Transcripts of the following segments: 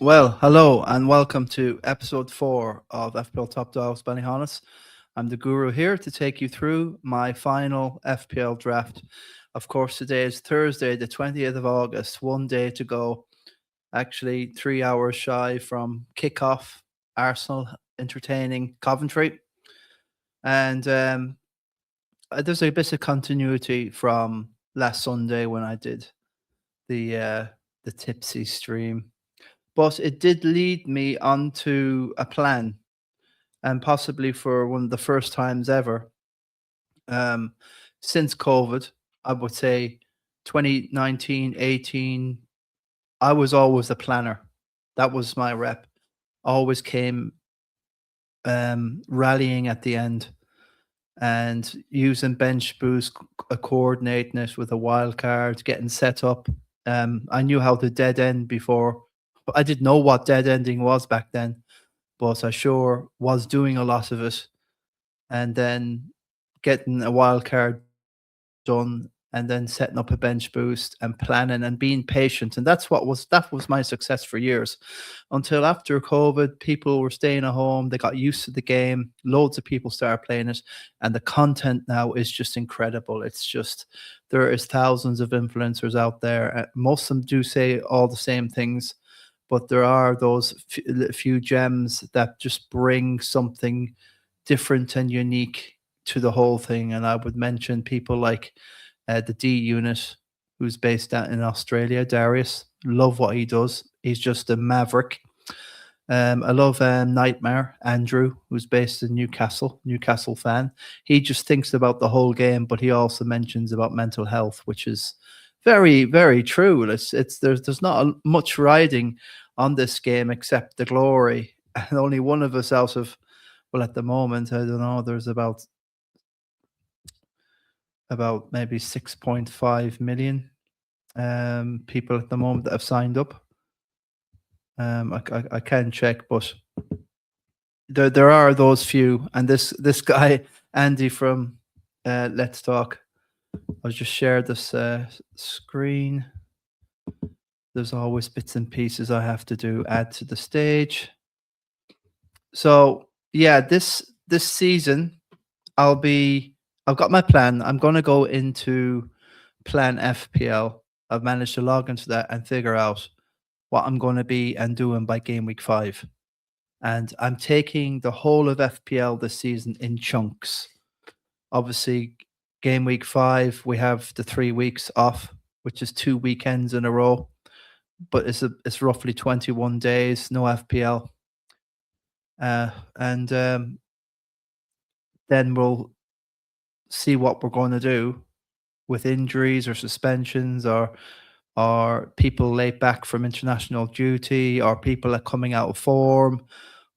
Well, hello and welcome to episode 4 of FPL Top Dogs Ballyhaunis. I'm the guru here to take you through my final FPL draft. Of course, today is Thursday, the 20th of August, one day to go. Actually, 3 hours shy from kickoff, Arsenal entertaining Coventry. And there's a bit of continuity from last Sunday when I did the tipsy stream. But it did lead me onto a plan, and possibly for one of the first times ever since COVID, I would say 2019, 18, I was always a planner. That was my rep. Always came rallying at the end and using bench boost, coordinating it with a wild card, getting set up. I knew how to dead end before. I didn't know what dead ending was back then, but I sure was doing a lot of it. And then getting a wild card done, and then setting up a bench boost and planning and being patient. And that was my success for years, until after COVID, people were staying at home. They got used to the game. Loads of people started playing it, and the content now is just incredible. It's just, there is thousands of influencers out there. Most of them do say all the same things, but there are those few gems that just bring something different and unique to the whole thing. And I would mention people like the D Unit, who's based out in Australia, Darius. Love what he does. He's just a maverick. I love Nightmare, Andrew, who's based in Newcastle fan. He just thinks about the whole game, but he also mentions about mental health, which is very, very true. There's not much riding on this game except the glory. And only one of us out of, well, at the moment, I don't know, there's about maybe 6.5 million people at the moment that have signed up. I can check, but there are those few. And this guy Andy from Let's Talk, I'll just share this screen. There's always bits and pieces I have to do. Add to the stage. So yeah, this season I've got my plan. I'm going to go into PLAN FPL. I've managed to log into that and figure out what I'm going to be and doing by game week 5. And I'm taking the whole of FPL this season in chunks. Obviously, game week 5, we have the 3 weeks off, which is 2 weekends in a row. But it's roughly 21 days, no FPL. And then we'll see what we're going to do with injuries or suspensions, or people late back from international duty, or people are coming out of form,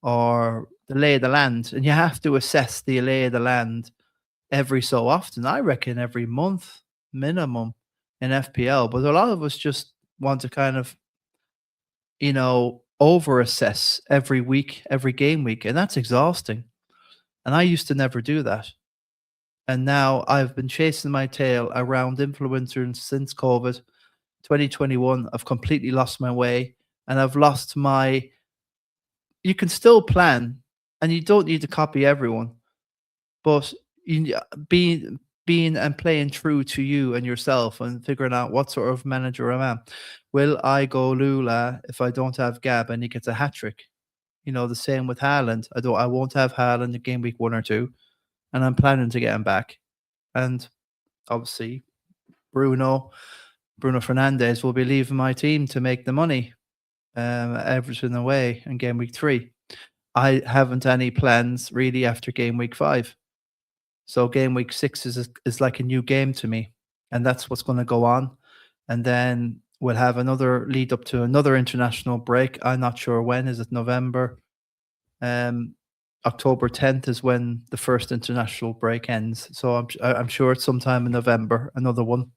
or the lay of the land. And you have to assess the lay of the land every so often. I reckon every month minimum in FPL. But a lot of us just want to kind of, over assess every week, every game week, and that's exhausting. And I used to never do that. And now I've been chasing my tail around influencers since COVID. 2021, I've completely lost my way, and I've lost my... You can still plan, and you don't need to copy everyone, but being and playing true to you and yourself, and figuring out what sort of manager I am. Will I go Lula if I don't have Gab and he gets a hat-trick? The same with Haaland. I won't have Haaland in game week 1 or 2, and I'm planning to get him back. And obviously, Bruno Fernandes will be leaving my team to make the money, Everton away in game week 3. I haven't any plans really after game week 5. So game week 6 is like a new game to me, and that's what's going to go on. And then we'll have another lead up to another international break. I'm not sure when. Is it November? October 10th is when the first international break ends. So I'm sure it's sometime in November, another one.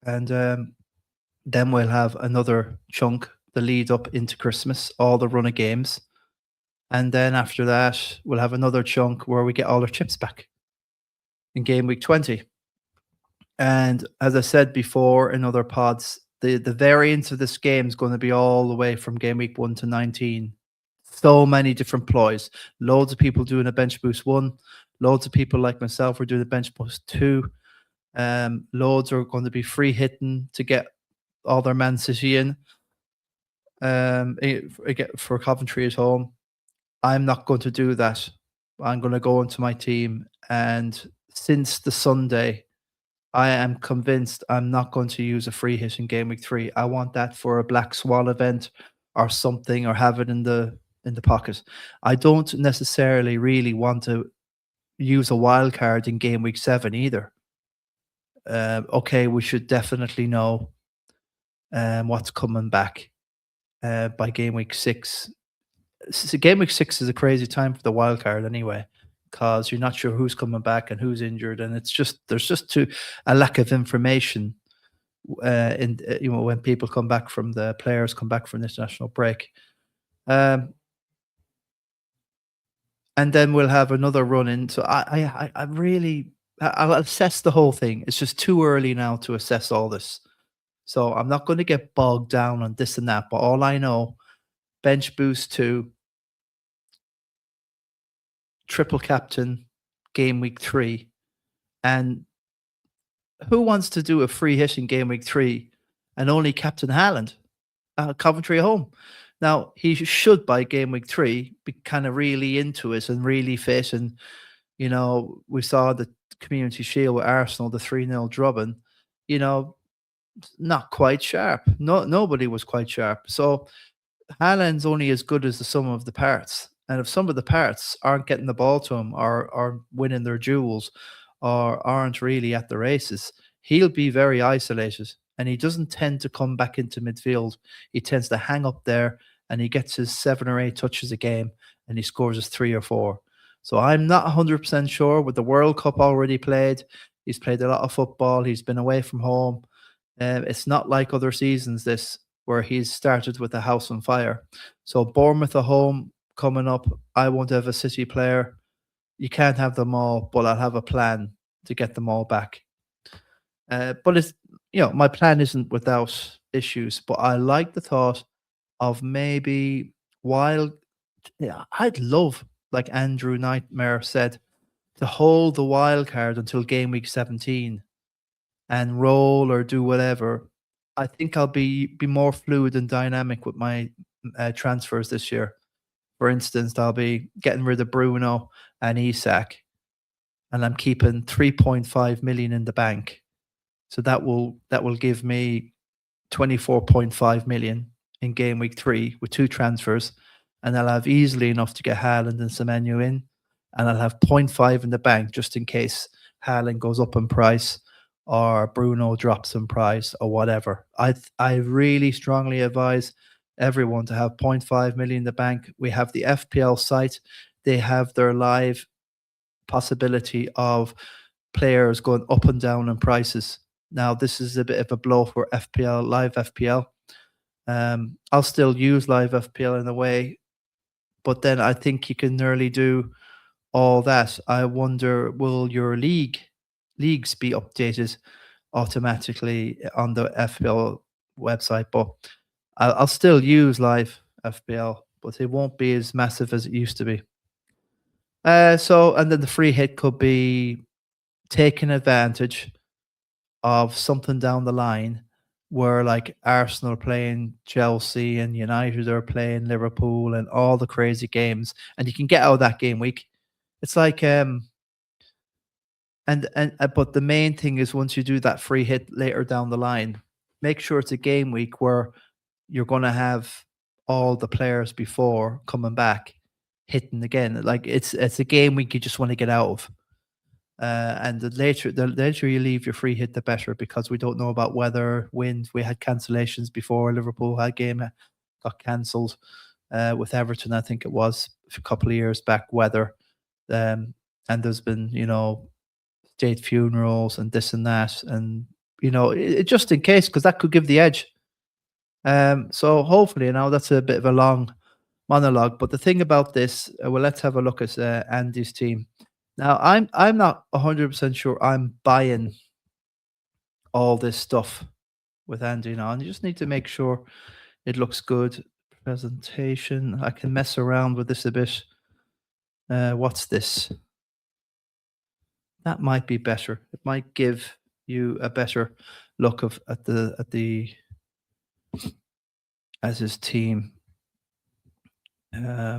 And then we'll have another chunk, the lead up into Christmas, all the run of games. And then after that, we'll have another chunk where we get all our chips back in game week 20. And as I said before in other pods, the variance of this game is going to be all the way from game week 1 to 19. So many different ploys. Loads of people doing a bench boost 1. Loads of people like myself are doing a bench boost 2. Loads are going to be free hitting to get all their Man City in. For Coventry at home. I'm not going to do that. I'm going to go into my team, and since the Sunday, I am convinced I'm not going to use a free hit in game week 3. I want that for a Black Swan event or something, or have it in the pocket. I don't necessarily really want to use a wild card in game week 7 either. Okay, we should definitely know what's coming back by game week 6. So game week 6 is a crazy time for the wild card anyway, because you're not sure who's coming back and who's injured, and there's just a lack of information when people come back from the players come back from the international break. And then we'll have another run in. So I'll assess the whole thing. It's just too early now to assess all this. So I'm not going to get bogged down on this and that. But all I know, bench boost 2, triple captain, game week 3. And who wants to do a free hit in game week 3 and only captain Haaland? Coventry at home. Now, he should, by game week 3, be kind of really into it and really fit. And, we saw the Community Shield with Arsenal, the 3-0 drubbing, not quite sharp. Nobody was quite sharp. So Haaland's only as good as the sum of the parts. And if some of the parts aren't getting the ball to him or winning their duels or aren't really at the races, he'll be very isolated. And he doesn't tend to come back into midfield. He tends to hang up there, and he gets his 7 or 8 touches a game, and he scores his 3 or 4. So I'm not 100% sure. With the World Cup already played, he's played a lot of football. He's been away from home. It's not like other seasons where he's started with the house on fire. So Bournemouth at home coming up. I won't have a City player. You can't have them all, but I'll have a plan to get them all back. But it's my plan isn't without issues, but I like the thought of maybe I'd love, like Andrew Nightmare said, to hold the wild card until game week 17 and roll or do whatever. I think I'll be more fluid and dynamic with my transfers this year. For instance, I'll be getting rid of Bruno and Isak, and I'm keeping 3.5 million in the bank. So that will give me 24.5 million in game week 3 with 2 transfers, and I'll have easily enough to get Haaland and Semenyo in, and I'll have 0.5 in the bank just in case Haaland goes up in price or Bruno drops in price or whatever. I really strongly advise everyone to have 0.5 million in the bank. We have the FPL site. They have their live possibility of players going up and down in prices. Now, this is a bit of a blow for FPL, live FPL. I'll still use live FPL in a way, but then I think you can nearly do all that. I wonder, will your leagues be updated automatically on the FPL website? But I'll still use live FPL, but it won't be as massive as it used to be. And then the free hit could be taking advantage of something down the line where, like, Arsenal playing Chelsea and United are playing Liverpool and all the crazy games, and you can get out of that game week. It's like but the main thing is, once you do that free hit later down the line, make sure it's a game week where you're going to have all the players before coming back hitting again. Like, it's a game week you just want to get out of. And the later you leave your free hit, the better, because we don't know about weather, wind. We had cancellations before. Liverpool had game got cancelled with Everton, I think it was a couple of years back. Weather, and there's been state funerals and this and that, and just in case, because that could give the edge. So hopefully, that's a bit of a long monologue. But the thing about this, well, let's have a look at Andy's team. Now, I'm not 100% sure I'm buying all this stuff with Andy now. And you just need to make sure it looks good. Presentation. I can mess around with this a bit. What's this? That might be better. It might give you a better look of at the as his team. I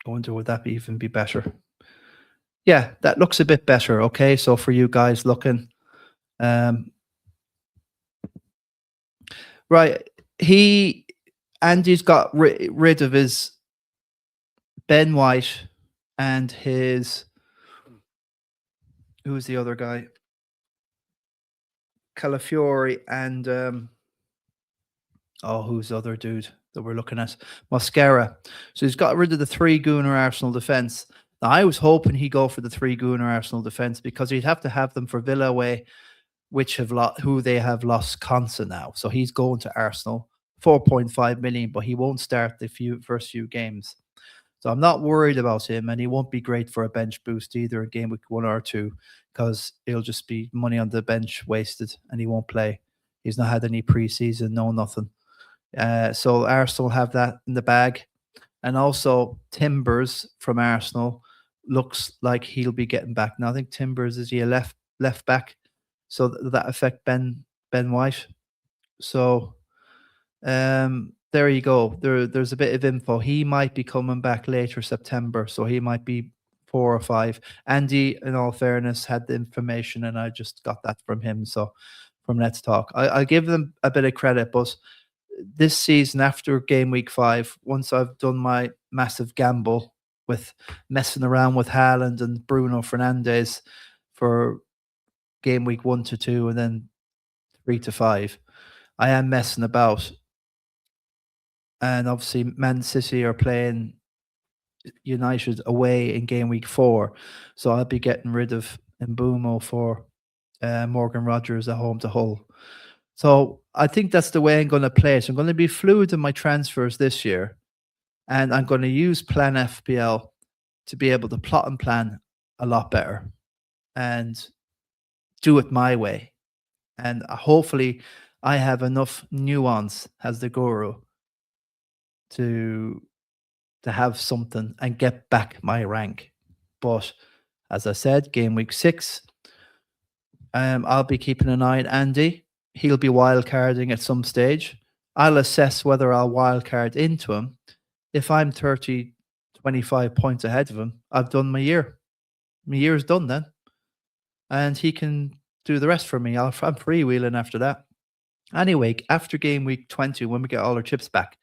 wonder would that even be better? Yeah, that looks a bit better. Okay, so for you guys looking, right, Andy's got rid of his Ben White and his who's the other guy? Calafiori and who's the other dude that we're looking at? Mosquera. So he's got rid of the 3 Gooner Arsenal defence. Now I was hoping he'd go for the 3 Gooner Arsenal defence because he'd have to have them for Villa away, who they have lost constant now. So he's going to Arsenal, 4.5 million, but he won't start the first few games. So I'm not worried about him, and he won't be great for a bench boost either in game week 1 or 2 because it'll just be money on the bench wasted and he won't play. He's not had any preseason, no nothing. So Arsenal have that in the bag. And also Timbers from Arsenal looks like he'll be getting back. Now I think Timbers is he a left back. So that affect Ben White. So there you go. There's a bit of info. He might be coming back later September, so he might be 4 or 5. Andy, in all fairness, had the information, and I just got that from him. So from Let's Talk, I'll give them a bit of credit, but this season after game week 5, once I've done my massive gamble with messing around with Haaland and Bruno Fernandes for game week 1 to 2 and then 3 to 5, I am messing about. And obviously Man City are playing United away in game week 4. So I'll be getting rid of Mbumo for Morgan Rogers at home to Hull. So I think that's the way I'm going to play it. So I'm going to be fluid in my transfers this year. And I'm going to use Plan FPL to be able to plot and plan a lot better and do it my way. And hopefully I have enough nuance as the guru to have something and get back my rank. But as I said, game week 6, I'll be keeping an eye on Andy. He'll be wildcarding at some stage. I'll assess whether I'll wildcard into him. If I'm 30, 25 points ahead of him, I've done my year. My year's done then. And he can do the rest for me. I'm freewheeling after that. Anyway, after game week 20, when we get all our chips back,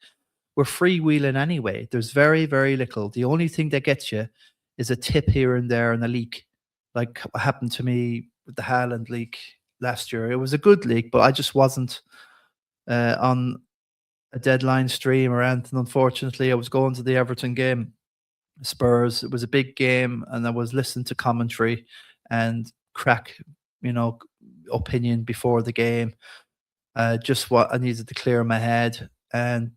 we're freewheeling anyway. There's very, very little. The only thing that gets you is a tip here and there and a leak. Like what happened to me with the Haaland leak last year. It was a good leak, but I just wasn't on a deadline stream or anything. Unfortunately, I was going to the Everton game, Spurs. It was a big game, and I was listening to commentary and crack, opinion before the game. Just what I needed to clear my head. And,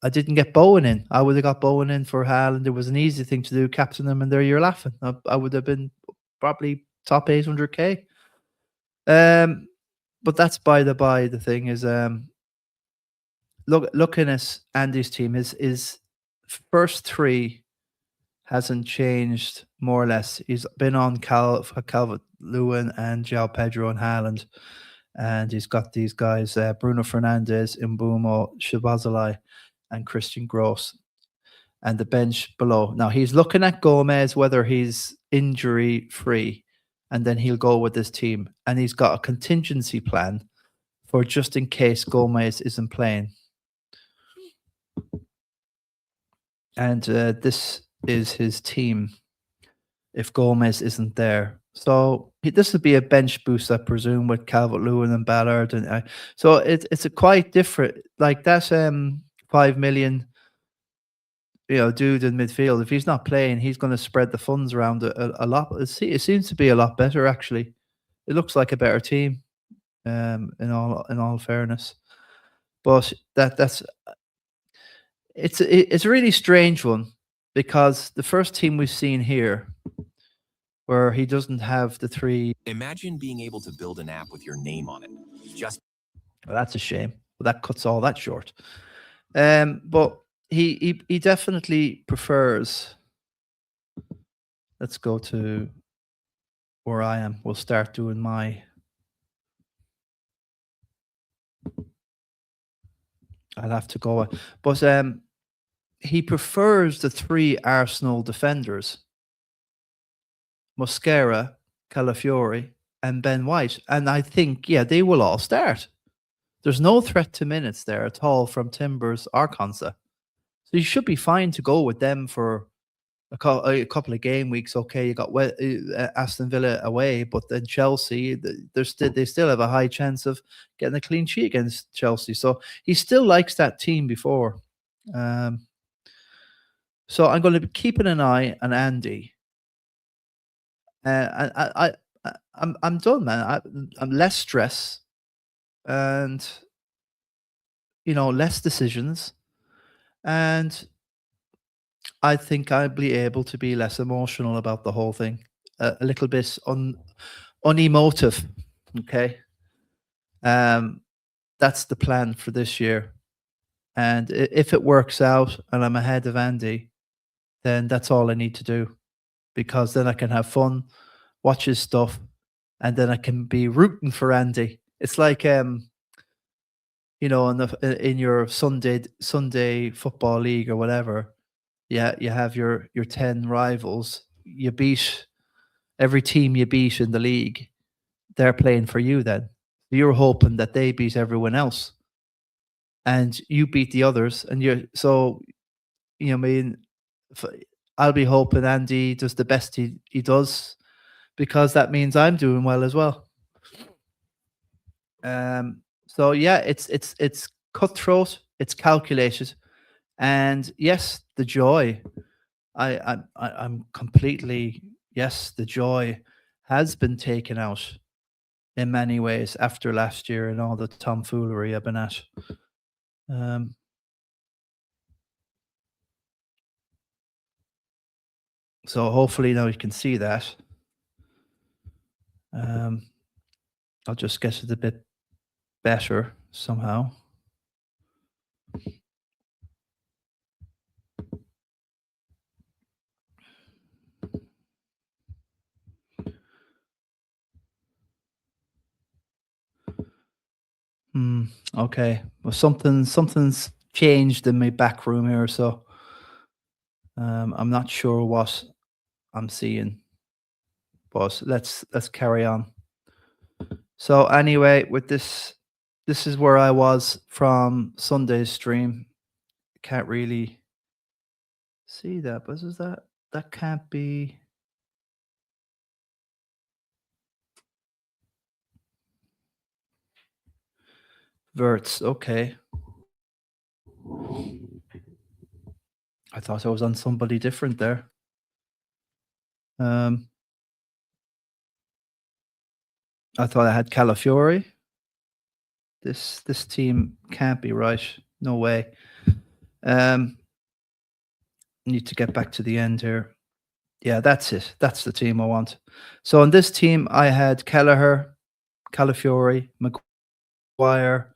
I didn't get Bowen in. I would have got Bowen in for Haaland. It was an easy thing to do, captain him, and there you're laughing. I would have been probably top 800k. But that's by the by. The thing is, looking at Andy's team, his first 3 hasn't changed more or less. He's been on Calvert-Lewin and João Pedro and Haaland. And he's got these guys, Bruno Fernandes, Mbumo, Shabazalai, and Christian Gross. And the bench below. Now, he's looking at Gomez, whether he's injury-free, and then he'll go with his team. And he's got a contingency plan for just in case Gomez isn't playing. And this is his team if Gomez isn't there. So this would be a bench boost, I presume, with Calvert-Lewin and Ballard, and so it's a quite different. Like that 5 million, dude in midfield. If he's not playing, he's going to spread the funds around a lot. It seems to be a lot better actually. It looks like a better team, in all fairness. But it's a really strange one because the first team we've seen here where he doesn't have the 3. Imagine being able to build an app with your name on it. Just Well, that's a shame. But that cuts all that short. But he definitely prefers. Let's go to where I am. We'll start doing my. I'll have to go, but he prefers the 3 Arsenal defenders: Mosquera, Calafiori, and Ben White. And I think, yeah, they will all start. There's no threat to minutes there at all from Timbers or Consa. So you should be fine to go with them for a couple of game weeks. Okay, you got Aston Villa away, but then Chelsea, they still have a high chance of getting a clean sheet against Chelsea. So he still likes that team before. So I'm going to be keeping an eye on Andy. I'm done, man. I'm less stress, and less decisions, and I think I'll be able to be less emotional about the whole thing, a little bit unemotive. Okay, that's the plan for this year, and if it works out and I'm ahead of Andy, then that's all I need to do, because then I can have fun, watch his stuff, and then I can be rooting for Andy. It's like in your Sunday football league or whatever. Yeah, you have your 10 rivals. You beat every team you beat in the league. They're playing for you then. You're hoping that they beat everyone else, and you beat the others. And I mean, I'll be hoping Andy does the best he does, because that means I'm doing well as well. So yeah, it's cutthroat, it's calculated, and yes, the joy. I'm completely, yes, the joy has been taken out in many ways after last year and all the tomfoolery I've been at. So hopefully now you can see that. I'll just get it a bit better somehow. Okay. Well, something's changed in my back room here, so I'm not sure what I'm seeing, but let's carry on. So anyway, with this is where I was from Sunday's stream. Can't really see that, but is that can't be. Verts, okay. I thought I was on somebody different there. I thought I had Calafiori. This team can't be right. No way. Need to get back to the end here. Yeah, that's it. That's the team I want. So on this team, I had Kelleher, Calafiori, Maguire.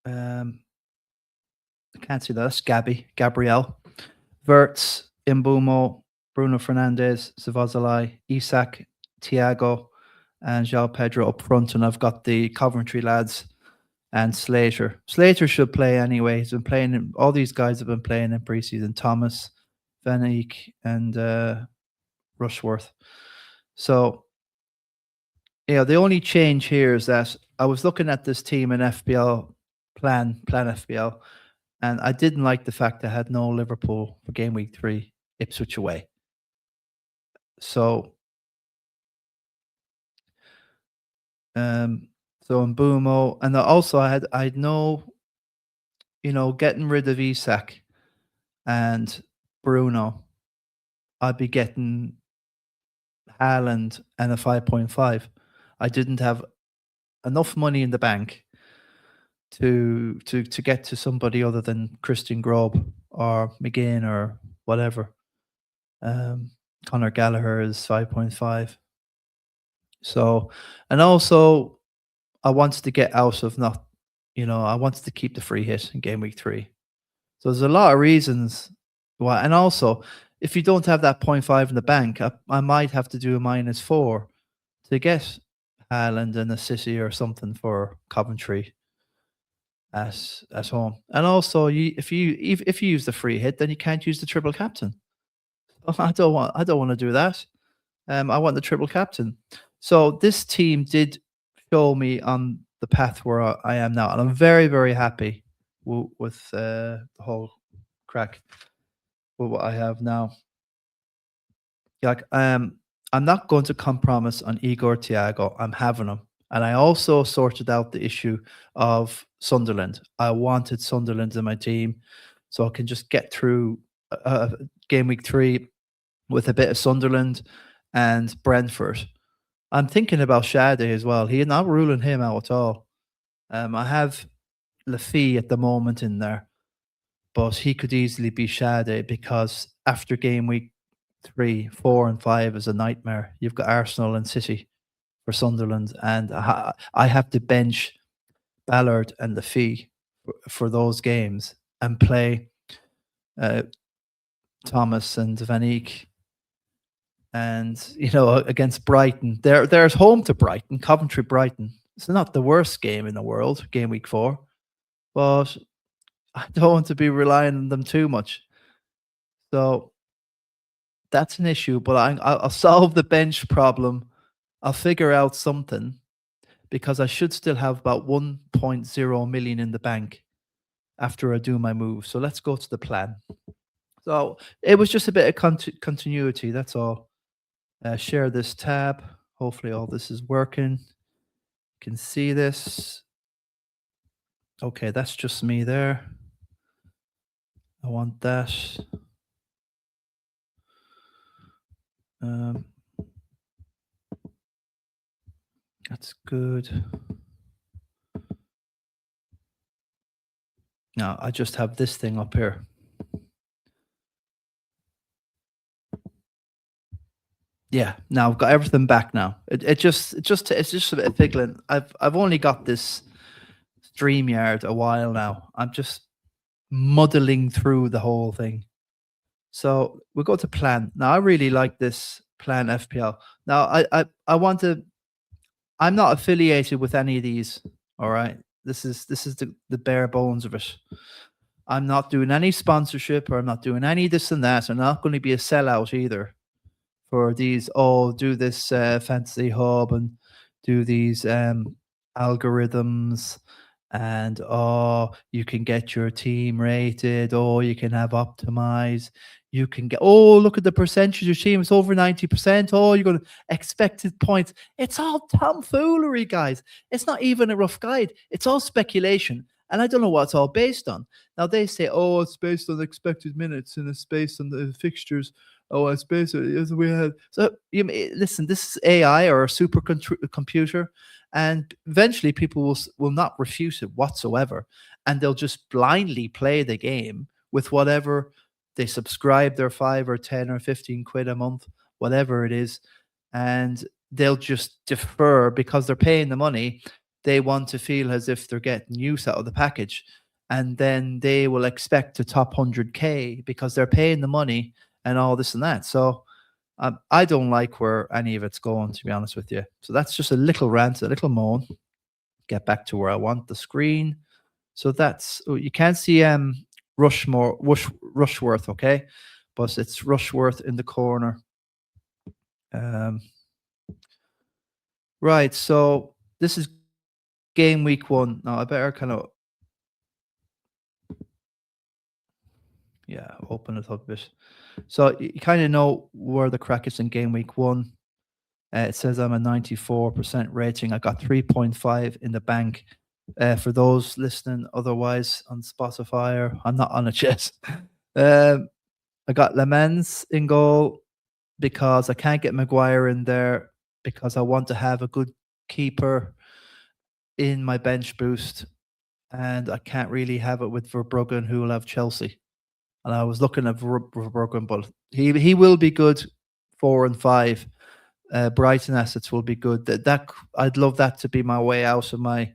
I can't see that. That's Gabriel, Verts, Imbumo, Bruno Fernandes, Zavazalai, Isak, Thiago, and João Pedro up front. And I've got the Coventry lads and Slater. Slater should play anyway. He's been playing. All these guys have been playing in preseason. Thomas, Van Eyck, and Rushworth. So, the only change here is that I was looking at this team in FPL, plan FPL, and I didn't like the fact I had no Liverpool for game week 3, Ipswich away. So, in Boomo, and also I had no, getting rid of Isak and Bruno, I'd be getting Haaland and a 5.5. I didn't have enough money in the bank to get to somebody other than Christian Grob or McGinn or whatever. Conor Gallagher is 5.5. So, and also I wanted to get out of not, I wanted to keep the free hit in game week 3. So there's a lot of reasons why. And also, if you don't have that 0.5 in the bank, I might have to do a -4 to get Haaland and a City or something for Coventry at home. And also, if you use the free hit, then you can't use the triple captain. I don't want to do that. I want the triple captain. So this team did show me on the path where I am now, and I'm very, very happy with the whole crack with what I have now. Like, I'm not going to compromise on Igor Thiago. I'm having him. And I also sorted out the issue of Sunderland. I wanted Sunderland in my team so I can just get through game week 3 with a bit of Sunderland and Brentford. I'm thinking about Shade as well. He's not ruling him out at all. I have Lafi at the moment in there, but he could easily be Shade because after game week 3, 4, and 5 is a nightmare. You've got Arsenal and City for Sunderland, and I have to bench Ballard and Lafi for those games and play Thomas and Van Eyck. And against Brighton, there's home to Brighton, Coventry, Brighton. It's not the worst game in the world, game week 4, but I don't want to be relying on them too much. So that's an issue, but I'll solve the bench problem. I'll figure out something because I should still have about 1.0 million in the bank after I do my move. So let's go to the plan. So it was just a bit of continuity. That's all. Share this tab. Hopefully all this is working. You can see this. Okay, that's just me there. I want that. That's good. Now I just have this thing up here. Yeah, now I've got everything back now. It's just a bit of fiddling. I've only got this StreamYard a while now. I'm just muddling through the whole thing. So we'll go to plan. Now I really like this plan FPL. Now I want to. I'm not affiliated with any of these. All right, this is the bare bones of it. I'm not doing any sponsorship, or I'm not doing any this and that. I'm not going to be a sellout either for these. Oh, do this fantasy hub and do these algorithms, and you can get your team rated. You can have optimize. You can get, look at the percentage of your team. It's over 90%. You're going to expected points. It's all tomfoolery, guys. It's not even a rough guide. It's all speculation. And I don't know what it's all based on. Now they say, it's based on expected minutes and it's based on the fixtures. It's based on, as we had. So listen, this is AI or a supercomputer, and eventually people will not refute it whatsoever, and they'll just blindly play the game with whatever they subscribe their 5 or 10 or 15 quid a month, whatever it is, and they'll just defer because they're paying the money. They want to feel as if they're getting use out of the package, and then they will expect to top 100k because they're paying the money and all this and that. So I don't like where any of it's going, to be honest with you. So that's just a little rant, a little moan. Get back to where I want the screen. So that's, you can't see Rushworth, okay? But it's Rushworth in the corner. Right, so this is game week 1. Now I better kind of, open it up a bit. So you kind of know where the crack is in game week 1. It says I'm a 94% rating. I got 3.5 in the bank. For those listening otherwise on Spotify, or I'm not on it yet. I got Lemens in goal because I can't get Maguire in there because I want to have a good keeper in my bench boost, and I can't really have it with Verbruggen, who will have Chelsea. And I was looking at Verbruggen, but he will be good 4 and 5 Brighton assets will be good. That I'd love that to be my way out of my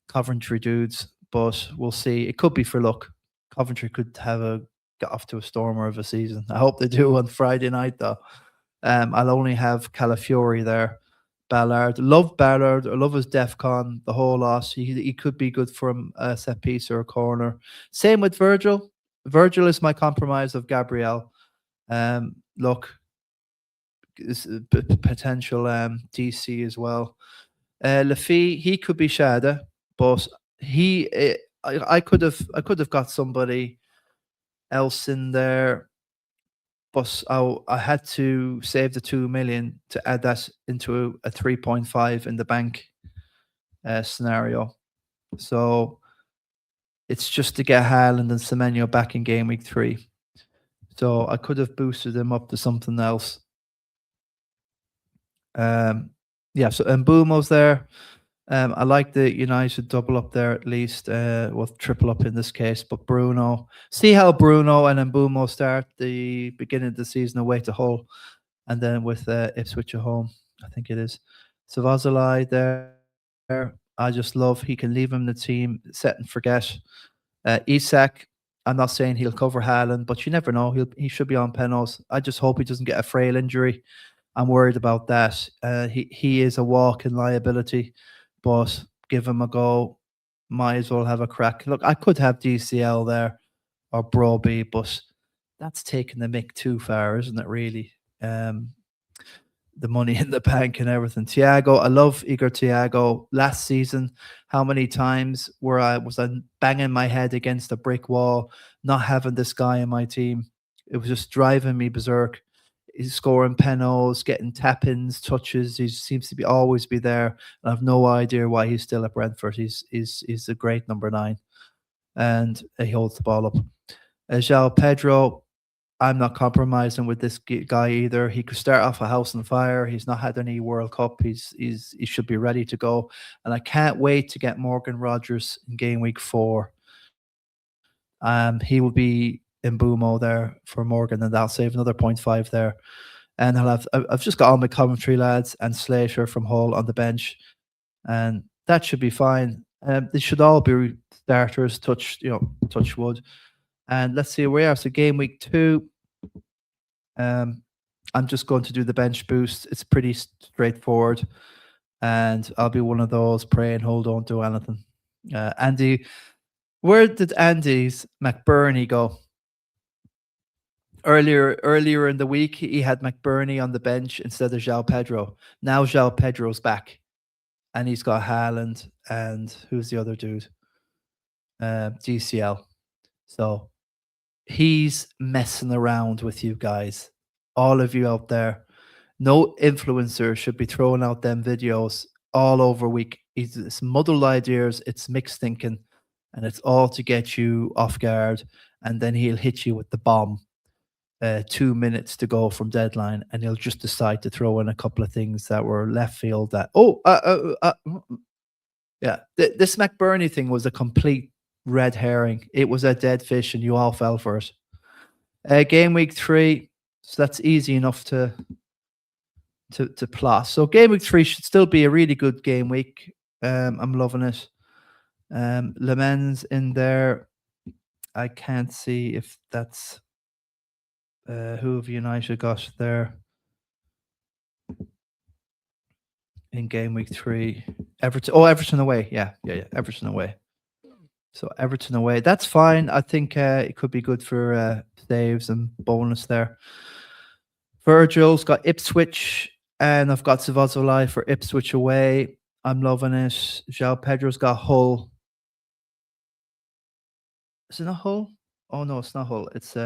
Coventry dudes, but we'll see. It could be for luck. Coventry could get off to a stormer of a season. I hope they do on Friday night though. I'll only have Calafiori there. Ballard, love Ballard. I love his DEFCON, the whole lot. He could be good from a set piece or a corner. Same with Virgil. Virgil is my compromise of Gabriel. Look, is a potential DC as well. Laffy, he could be Shada, but I could have got somebody else in there, but I had to save the 2 million to add that into a 3.5 in the bank scenario. So it's just to get Haaland and Semenyo back in game week 3. So I could have boosted them up to something else. Yeah, so Mbumo's there. I like the United double up there at least. Well, triple up in this case. But Bruno, see how Bruno and Mbumo start the beginning of the season away to Hull, and then with Ipswich at home, I think it is. Savazalai there. I just love he can leave him the team, set and forget. Isak, I'm not saying he'll cover Haaland, but you never know. He should be on penalties. I just hope he doesn't get a frail injury. I'm worried about that. He is a walk-in liability, but give him a go. Might as well have a crack. Look, I could have DCL there or Broby, but that's taking the mick too far, isn't it, really? The money in the bank and everything. Thiago, I love Igor Thiago. Last season, how many times was I banging my head against a brick wall, not having this guy in my team? It was just driving me berserk. He's scoring penalties, getting tap-ins, touches. He seems to always be there. I have no idea why he's still at Brentford. He's a great number 9, and he holds the ball up. João Pedro, I'm not compromising with this guy either. He could start off a house on fire. He's not had any World Cup. He should be ready to go. And I can't wait to get Morgan Rogers in game week 4. He will be in Mbumo there for Morgan, and that'll save another 0.5 there. And I've just got all my Coventry lads and Slater from Hull on the bench, and that should be fine. They should all be starters. Touch wood. And let's see where we are. So game week 2. I'm just going to do the bench boost. It's pretty straightforward, and I'll be one of those praying, hold on to anything. Andy, where did Andy's McBurney go? Earlier in the week, he had McBurney on the bench instead of João Pedro. Now João Pedro's back, and he's got Haaland and who's the other dude? DCL. So he's messing around with you guys, all of you out there. No influencer should be throwing out them videos all over week. It's muddled ideas, it's mixed thinking, and it's all to get you off guard. And then he'll hit you with the bomb. 2 minutes to go from deadline, and he'll just decide to throw in a couple of things that were left field. This McBurney thing was a complete red herring. It was a dead fish, and you all fell for it. Game week 3, so that's easy enough to plot. So game week 3 should still be a really good game week. I'm loving it. Le Mans in there. I can't see if that's who have United got there in game week 3. Everton. Oh, Everton away. Yeah. Everton away. So Everton away. That's fine. I think it could be good for saves and bonus there. Virgil's got Ipswich, and I've got Savazolai for Ipswich away. I'm loving it. João Pedro's got Hull. Is it not Hull? Oh no, it's not Hull. It's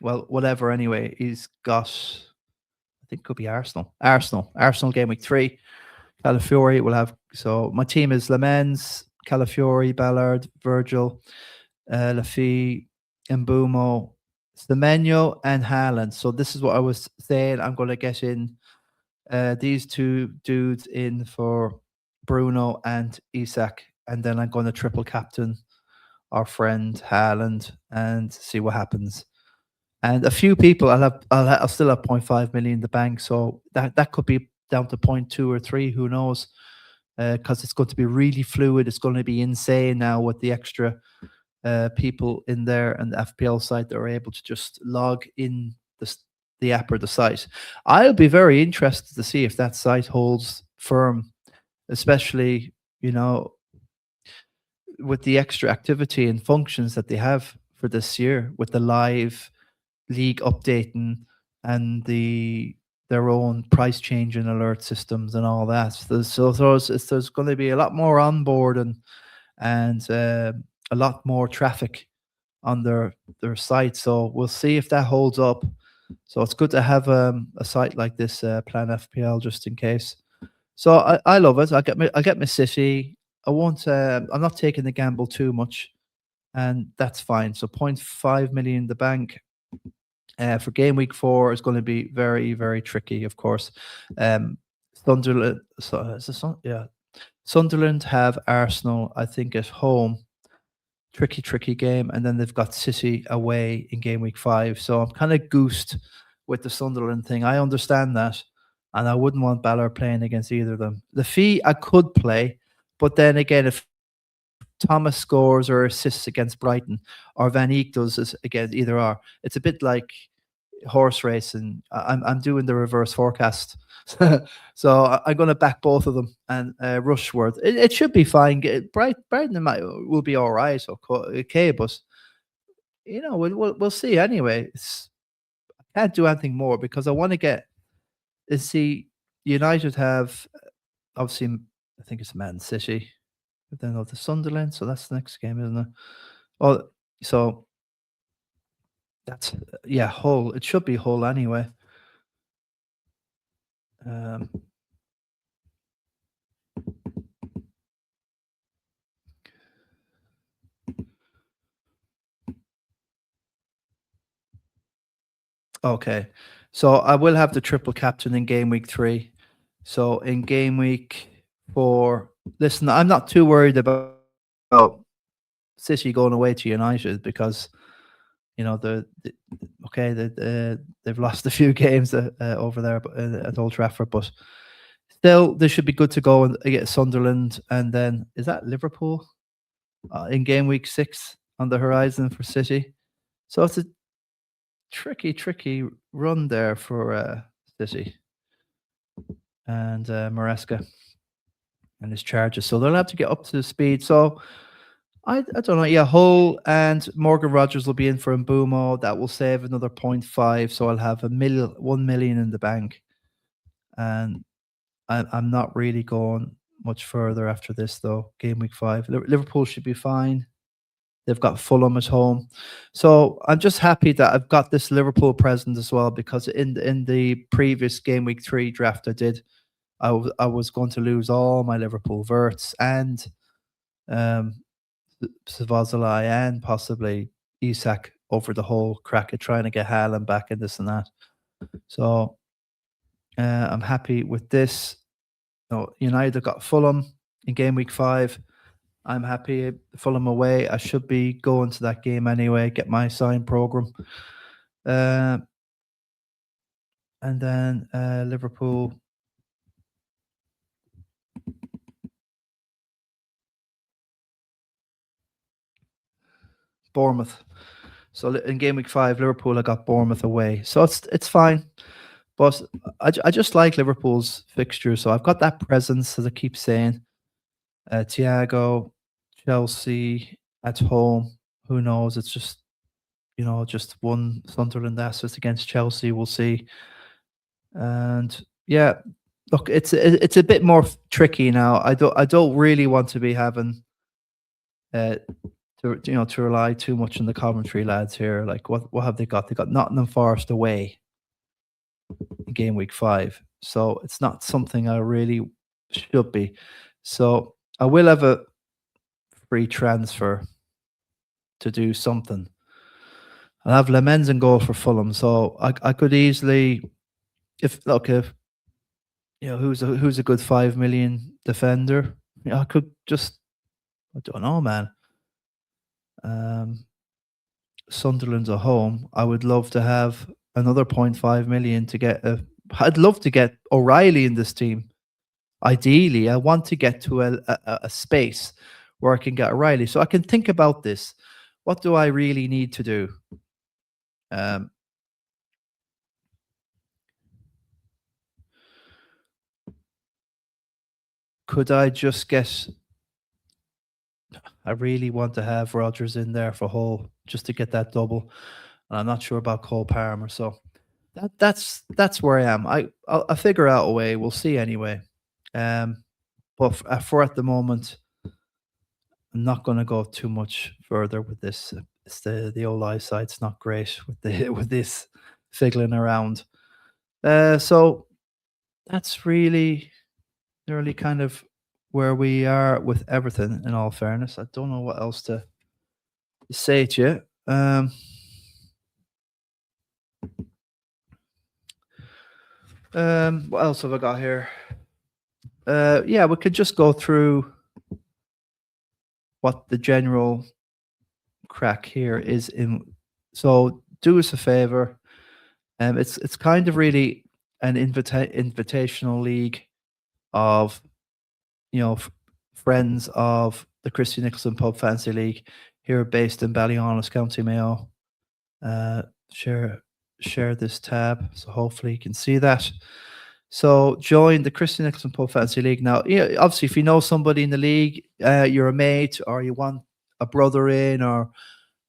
well, whatever. Anyway, he's got, I think it could be Arsenal. Arsenal game week 3. Calafiori will have. So my team is Le Mans, Calafiori, Ballard, Virgil, Laffy, Mbumo, Semenyo, and Haaland. So this is what I was saying. I'm going to get in these 2 dudes in for Bruno and Isak, and then I'm going to triple captain our friend Haaland and see what happens. And a few people I'll still have 0.5 million in the bank, so that could be down to 0.2 or 3, who knows? Because it's going to be really fluid. It's going to be insane now with the extra people in there and the FPL site that are able to just log in the app or the site. I'll be very interested to see if that site holds firm, especially, you know, with the extra activity and functions that they have for this year, with the live league updating and their own price changing alert systems and all that. There's going to be a lot more on board and a lot more traffic on their site. So we'll see if that holds up. So it's good to have a site like this, Plan FPL, just in case. So I love it. I get my City. I won't. I'm not taking the gamble too much, and that's fine. So 0.5 million in the bank. For game week 4 is going to be very, very tricky, of course. Sunderland, Sunderland have Arsenal, I think, at home. Tricky game, and then they've got City away in game week 5. So I'm kind of goosed with the Sunderland thing. I understand that, and I wouldn't want Ballard playing against either of them. The fee I could play, but then again, if Thomas scores or assists against Brighton, or Van Eyck does this against either or, it's a bit like horse racing. I'm doing the reverse forecast. So I'm going to back both of them, and Rushworth. It should be fine. Brighton will be all right. Okay, but you know we'll see anyway. I can't do anything more because I want to get. See, United have obviously. I think it's Man City, but then the Sunderland. So that's the next game, isn't it? Oh, so that's Hull. It should be Hull anyway. Okay, so I will have the triple captain in game week 3. So in game week 4, listen, I'm not too worried about City going away to United because you know they've lost a few games over there at Old Trafford, but still they should be good to go and get Sunderland, and then is that Liverpool in game week 6 on the horizon for City. So it's a tricky run there for City and Maresca and his charges. So they'll have to get up to speed. So I don't know. Yeah, Hull and Morgan Rogers will be in for Mbumo. That will save another 0.5. So I'll have 1 million in the bank. And I'm not really going much further after this, though. Game week 5. Liverpool should be fine. They've got Fulham at home. So I'm just happy that I've got this Liverpool present as well, because in the previous game week 3 draft I did, I was going to lose all my Liverpool Verts and Szoboszlai and possibly Isak over the whole crack of trying to get Haaland back and this and that. So I'm happy with this. United got Fulham in game week 5. I'm happy. Fulham away. I should be going to that game anyway. Get my sign program, and then Liverpool. Bournemouth. So in game week 5, Liverpool, I got Bournemouth away. So it's fine. But I just like Liverpool's fixture. So I've got that presence, as I keep saying. Thiago, Chelsea at home. Who knows? It's just, just one Sunderland asset against Chelsea. We'll see. And yeah, look, it's a bit more tricky now. I don't really want to be having to rely too much on the Coventry lads here. Like what have they got? They got Nottingham Forest away in game week 5. So it's not something I really should be. So I will have a free transfer to do something. I'll have Lemens in goal for Fulham. So I could easily, if who's a good 5 million defender. I could just, I don't know, man. Sunderland's at home, I would love to have another 0.5 million to get I'd love to get O'Reilly in this team. Ideally, I want to get to a space where I can get O'Reilly. So I can think about this. What do I really need to do? Could I just get... I really want to have Rodgers in there for Hull just to get that double. And I'm not sure about Cole Palmer. So that's where I am. I'll figure out a way. We'll see anyway. But for at the moment, I'm not going to go too much further with this. It's the old eyesight's not great with with this fiddling around. So that's really kind of where we are with everything. In all fairness, I don't know what else to say to you. What else have I got here? Yeah, we could just go through what the general crack here is in. So do us a favor. It's kind of really an invitational league of, friends of the Christy Nicholson Pub Fancy League here based in Ballyhaunis, County Mayo. Share this tab, so hopefully you can see that. So join the Christy Nicholson Pub Fancy League. Now, obviously, if you know somebody in the league, you're a mate, or you want a brother in, or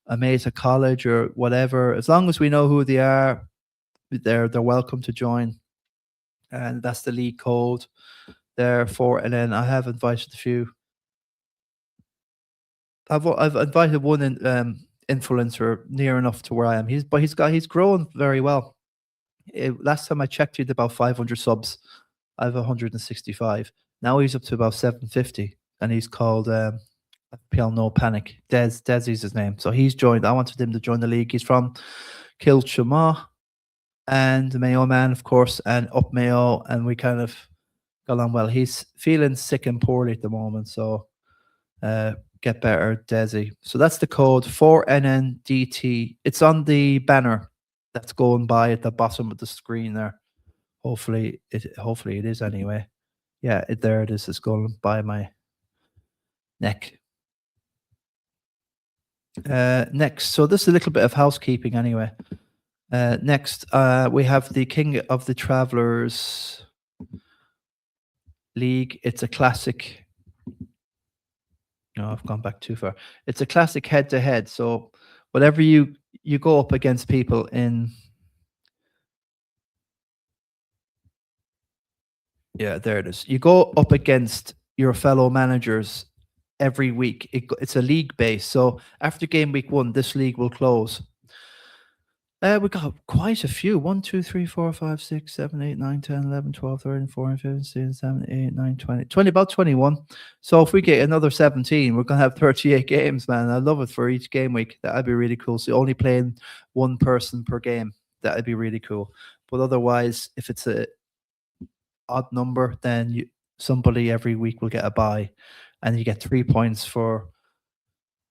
a mate at college, or whatever, as long as we know who they are, they're welcome to join. And that's the league code there for. And then I have invited a few. I've invited one influencer near enough to where I am. He's growing very well. Last time I checked, he had about 500 subs. I have 165. Now he's up to about 750, and he's called FPL No Panic. Desi's his name. So he's joined. I wanted him to join the league. He's from Kilchama and Mayo man, of course, and up Mayo, and we kind of got on well. He's feeling sick and poorly at the moment, so get better, Desi. So that's the code 4NNDT. It's on the banner that's going by at the bottom of the screen there. Hopefully it is anyway. Yeah, there it is. It's going by my neck. Next, so this is a little bit of housekeeping anyway. Next, we have the King of the Travelers League. It's a classic. No, I've gone back too far. It's a classic head-to-head. So whatever you go up against people in... Yeah, there it is. You go up against your fellow managers every week. It's a league base. So after game week 1, this league will close. We got quite a few. 1, 2, 3, 4, 5, 6, 7, 8, 9, 10, 11, 12, 13, 14, 15, 16, 17, 18, 19, 20, about 21. So if we get another 17, we're going to have 38 games, man. I love it for each game week. That'd be really cool. So only playing one person per game. That'd be really cool. But otherwise, if it's a odd number, then somebody every week will get a bye, and you get 3 points for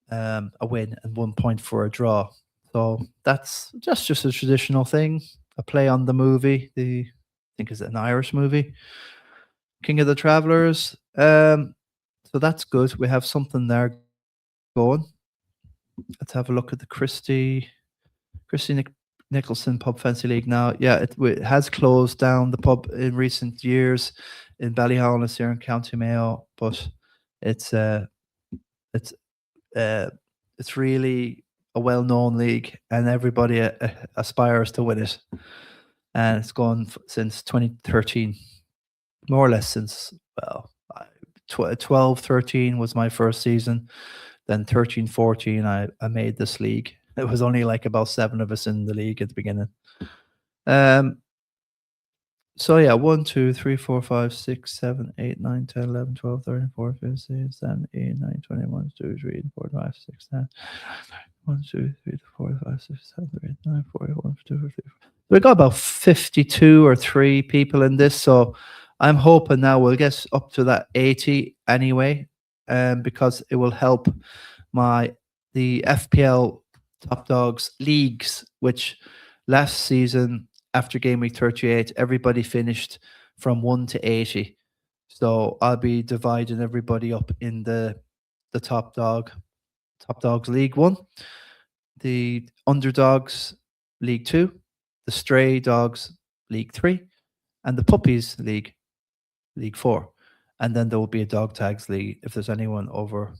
a win and 1 point for a draw. So that's just a traditional thing. A play on the movie. I think it's an Irish movie, King of the Travelers. So that's good. We have something there going. Let's have a look at the Christy Nicholson Pub Fancy League now. Yeah, it has closed down, the pub, in recent years in Ballyhaunis here in County Mayo, but it's really a well-known league, and everybody aspires to win it. And it's gone since 2013, more or less since, well, 12-13 was my first season. Then 13-14, I made this league. It was only like about 7 of us in the league at the beginning. So yeah, 1, 2, 3, 4, 5, 6, 7, 8, 9, 10, 11, 12, 13, 14, 15, 16, 17, 18, 19, 20, 1, 2, 3, 4, 5, 6, 7, 1, 2, 3, 4, 5, 6, 7, 8, 9, 40, 1, 2, 3, 4. We got about 52 or 3 people in this, so I'm hoping now we'll get up to that 80 anyway, because it will help the FPL top dogs leagues, which last season after game week 38, everybody finished from 1 to 80. So I'll be dividing everybody up in the top dogs League 1, the underdogs League 2, the stray dogs League 3, and the puppies League 4. And then there will be a dog tags league if there's anyone over,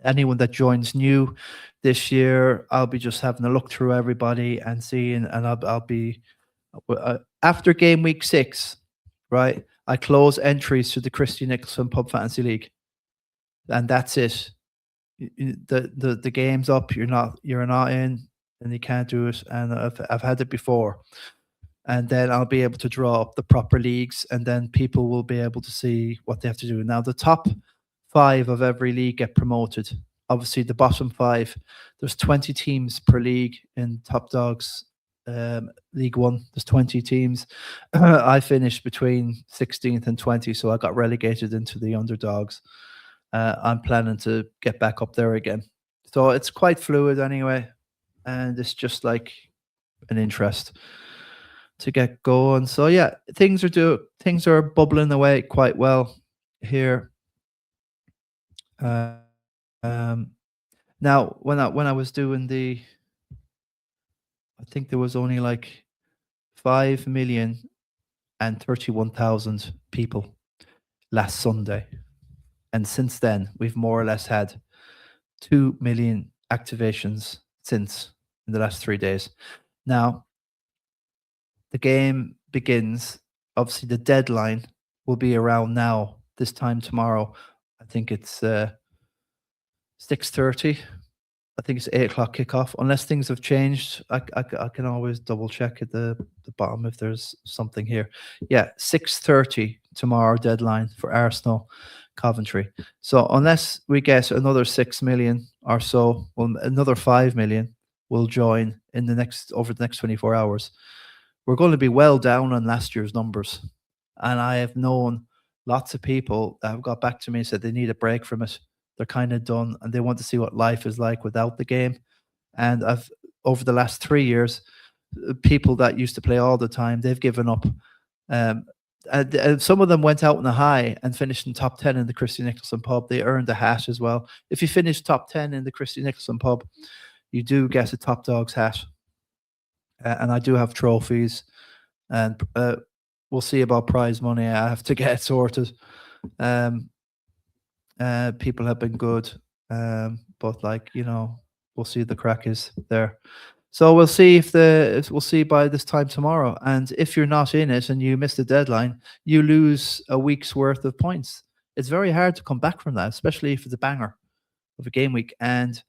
anyone that joins new this year. I'll be just having a look through everybody and seeing, and I'll be after game week 6, right? I close entries to the Christy Nicholson Pub Fantasy League, and that's it. The game's up. You're not in, and you can't do it. And I've had it before, and then I'll be able to draw up the proper leagues, and then people will be able to see what they have to do. Now, the top 5 of every league get promoted. Obviously, the bottom 5. There's 20 teams per league in Top Dogs League 1. There's 20 teams. I finished between 16th and 20, so I got relegated into the underdogs. I'm planning to get back up there again. So it's quite fluid anyway, and it's just like an interest to get going. So yeah, things are bubbling away quite well here. Now when I was doing I think there was only like 5,031,000 people last Sunday. And since then, we've more or less had 2 million activations since in the last 3 days. Now, the game begins. Obviously, the deadline will be around now, this time tomorrow. I think it's 6:30. I think it's 8 o'clock kickoff. Unless things have changed, I can always double check at the bottom if there's something here. Yeah, 6:30 tomorrow deadline for Arsenal Coventry. So unless we get another 6 million or so, well, another 5 million will join in over the next 24 hours. We're going to be well down on last year's numbers. And I have known lots of people that have got back to me and said they need a break from it. They're kind of done and they want to see what life is like without the game. And over the last 3 years, people that used to play all the time, they've given up. Some of them went out in a high and finished in top 10 in the Christy Nicholson pub. They earned a hat as well. If you finish top 10 in the Christy Nicholson pub, you do get a Top Dogs hat. And I do have trophies. And we'll see about prize money. I have to get sorted. People have been good, but we'll see the crack is there. So we'll see we'll see by this time tomorrow. And if you're not in it and you miss the deadline, you lose a week's worth of points. It's very hard to come back from that, especially if it's a banger of a game week. And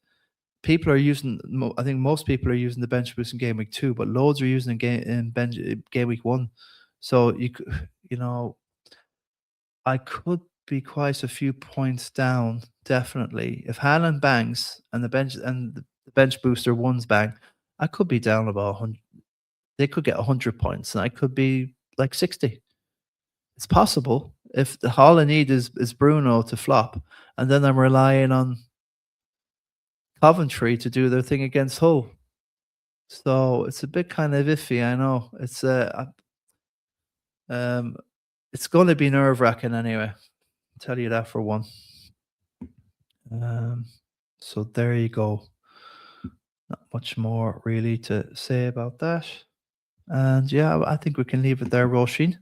people are using, I think most people are using the bench boost in game week 2, but loads are using in game week 1. So I could be quite a few points down, definitely. If Haaland bangs and the bench booster ones bang, I could be down about 100. They could get 100 points, and I could be like 60. It's possible if all I need is Bruno to flop, and then I'm relying on Coventry to do their thing against Hull. So it's a bit kind of iffy. I know it's going to be nerve-wracking anyway. I'll tell you that for one. So there you go. Not much more really to say about that. And yeah, I think we can leave it there, Roisin.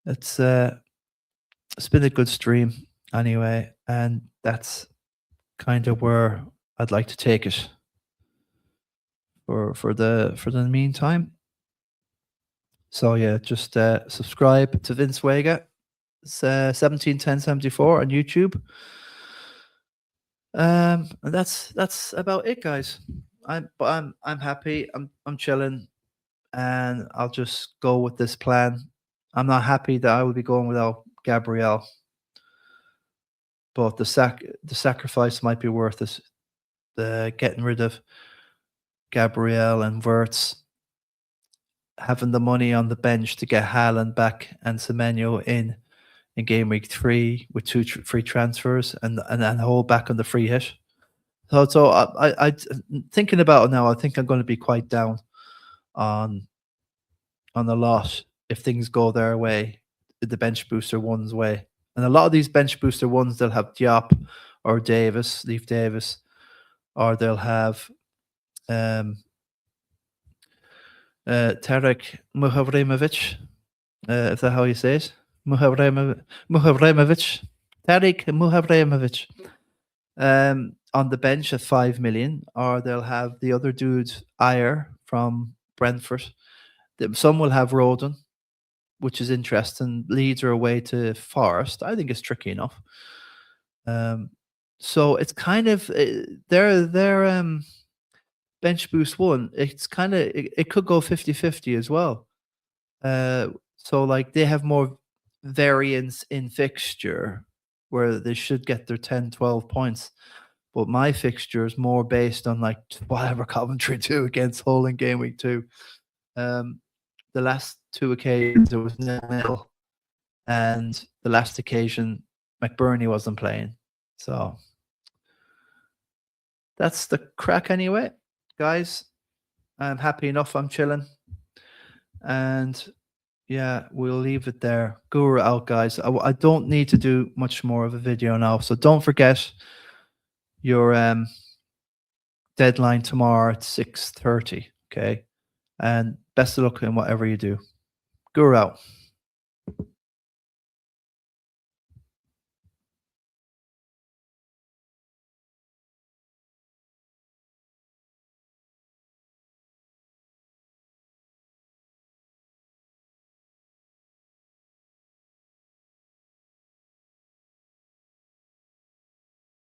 It's been a good stream anyway, and that's kind of where I'd like to take it for the meantime. So yeah, just subscribe to Vince Vega. It's 171074 on YouTube. And that's about it, guys. I'm happy. I'm chilling, and I'll just go with this plan. I'm not happy that I will be going without Gabriel, but the sacrifice might be worth it. The getting rid of Gabriel and Wirtz, having the money on the bench to get Haaland back and Semenyo in game week 3 with 2 free transfers and hold back on the free hit. So I thinking about it now, I think I'm going to be quite down on the lot if things go their way, the bench booster ones way. And a lot of these bench booster ones, they'll have Diop or Davis, Leaf Davis, or they'll have Tarek Muhavremovic, if that's how you say it. Muhavremovic. Tarek Muhavremovic. On the bench at 5 million, or they'll have the other dude, Ayer from Brentford. Some will have Roden, which is interesting. Leeds are away to Forest. I think it's tricky enough. So it's kind of their bench boost one. It's kind of it could go 50-50 as well. So like they have more variance in fixture where they should get their 10-12 points. But my fixture is more based on like whatever Coventry do against Hull in game week 2. The last 2 occasions there was 0-0, and the last occasion McBurney wasn't playing. So that's the crack anyway, guys. I'm happy enough. I'm chilling, and yeah, we'll leave it there. Guru out, guys. I don't need to do much more of a video now, so don't forget your deadline tomorrow at 6:30. Okay, and best of luck in whatever you do. Guru out.